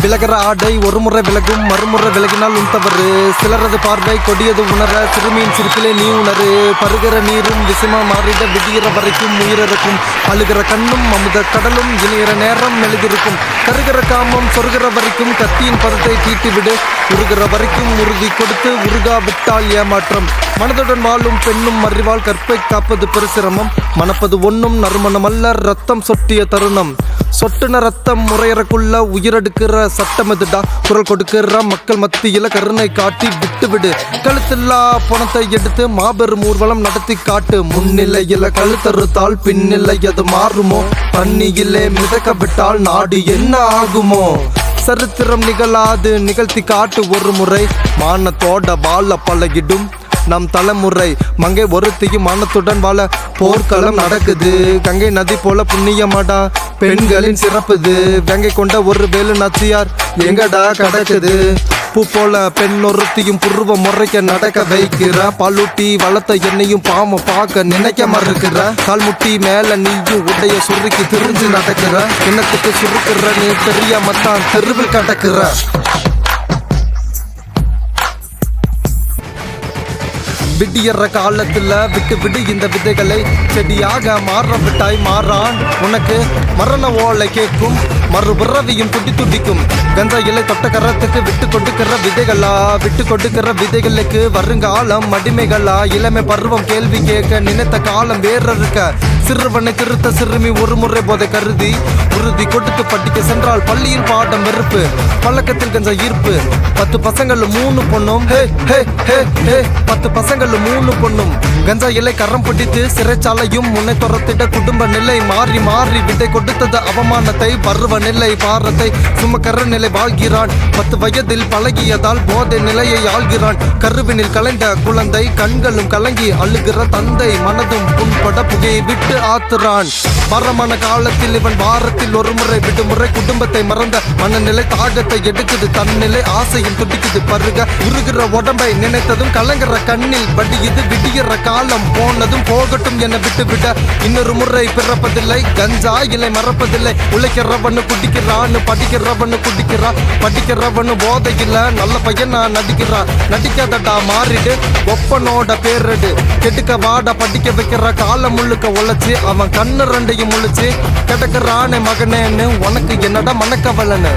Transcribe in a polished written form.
விலகிற ஆடை ஒரு முறை விலகும் மறுமுறை விலகினால் உந்தவரு. சிலரது பார்வை கொடியது உணர சிறுமியின் சிரிப்பிலே நீ உணரு. பருகிற நீரும் விஷமா மாறிட விடுகிற வரைக்கும் உயிரிழக்கும். அழுகிற கண்ணும் அமுத கடலும் இணைகிற நேரம் எழுதிருக்கும். கருகிற காமம் சொருகிற வரைக்கும் கத்தியின் பதத்தை தீட்டிவிடு. உருகிற வரைக்கும் உறுதி கொடுத்து உருகா விட்டால் ஏமாற்றம். மனதுடன் வாழும் பெண்ணும் அறிவால் கற்பை காப்பது பெருசிரமம். மணப்பது ஒன்றும் நறுமணம் அல்ல ரத்தம் சொட்டிய தருணம். சொட்டுன ரத்தம் முறையறக்குள்ள உயிரெடுக்கிற சட்டம் எதுடா. குரல் கொடுக்கிற மக்கள் மத்தியில கருணை காட்டி விட்டுவிடு. கழுத்தில்லா பணத்தை எடுத்து மாபெரும் ஊர்வலம் நடத்தி காட்டு. முன்னிலையில கழுத்தறுத்தால் பின்னிலை அது மாறுமோ. தண்ணியிலே மிதக்க விட்டால் நாடு என்ன ஆகுமோ. சரித்திரம் நிகழாது நிகழ்த்தி காட்டு ஒரு முறை. மானத்தோட வாழ பழகிடும் நம் தலைமுறை. மங்கை ஒருத்தியும் மானத்துடன் வாழ போர்க்களம் நடக்குது. கங்கை நதி போல புண்ணியமாடா பெண்களின் சிறப்புது. வெங்கை கொண்ட ஒரு வேலு நாச்சியார் எங்கடா கிடக்குது. பூ போல பெண் ஒருத்தியும் புருவ முறைக்க நடக்க வைக்கிற. பாலூட்டி வளர்த்த என்னையும் பாம பார்க்க நினைக்க மறுக்கிற. கால்முட்டி மேல நீயும் உடைய சுருக்கி திரிஞ்சு நடக்கிற. என்னத்துக்கு சுருக்குறன்னு தெரியாமத்தான் தெருவில் கடக்குற. விடியற காலத்துல விட்டு விடு இந்த விதைகளை. செடியாக மாற விட்டாய் மாறான் உனக்கு மரண ஓலை கேட்கும். மறுபிறவியும் துடி துடிக்கும். கஞ்சா இலை தொட்ட கரத்துக்கு விட்டு கொடுக்கிற விதைகளா. விட்டு கொடுக்கிற விதைகளுக்கு வருங்காலம் அடிமைகளா. இளமை பருவம் கேள்வி கேட்க நினைத்த காலம் வேற இருக்க. சிறுவனை திருத்த சிறுமி ஒரு முறை போதை கருதி உறுதி கொடுத்து படிக்க சென்றால் பள்ளியில் பாடம் வெறுப்பு. பழக்கத்தில் கஞ்சா ஈர்ப்பு. 10 பசங்கள் 3 பொண்ணும். ஹே ஹே ஹே ஹே 10 பசங்கள் 3 பொண்ணும். கஞ்சா இலை கரம் பிடித்து சிறைச்சாலையும் முன்னை துரத்திட. குடும்ப நிலை மாறி மாறி விடை கொடுத்தது அவமானத்தை. பருவ நிலை பாரத்தை சுமக்கர நிலை வாழ்கிறான். 10 வயதில் பழகியதால் போதை நிலையை ஆள்கிறான். கருவினில் கலைந்த குழந்தை கண்களும் கலங்கி அழுகிற தந்தை. மனதும் புண்பட புகையை விட்டு ஆத்துறான். பரமான காலத்தில் இவன் வாரத்தில் ஒரு முறை விடுமுறை. குடும்பத்தை மறந்த மனநிலை தாகத்தை எடுக்குது. தன்னிலை ஆசையும் துடிக்குது. பருக உருகிற உடம்பை நினைத்ததும் கலங்குற கண்ணில் வடியுது. விடிகிற காலம் போனதும் போகட்டும் என விட்டுவிட. இன்னொரு முறை பிறப்பதில்லை கஞ்சா இலை மறப்பதில்லை. உழைக்கிறவனு குடிக்கிறான்னு படிக்கிறவனு குடிக்கிறான். படிக்கிறவனு போதையில் நல்ல பையனா நடிக்கிறான். நடிக்காதடா மாறிடு ஒப்பனோட பேரடு. கெடுக்க வாட படிக்க வைக்கிற காலம் முழுக்க உழைச்சி அவன் கண்ணு ரெண்டையும் முழிச்சு கிடக்குறானே மகனேன்னு உனக்கு என்னடா மனக்கவலன்னு.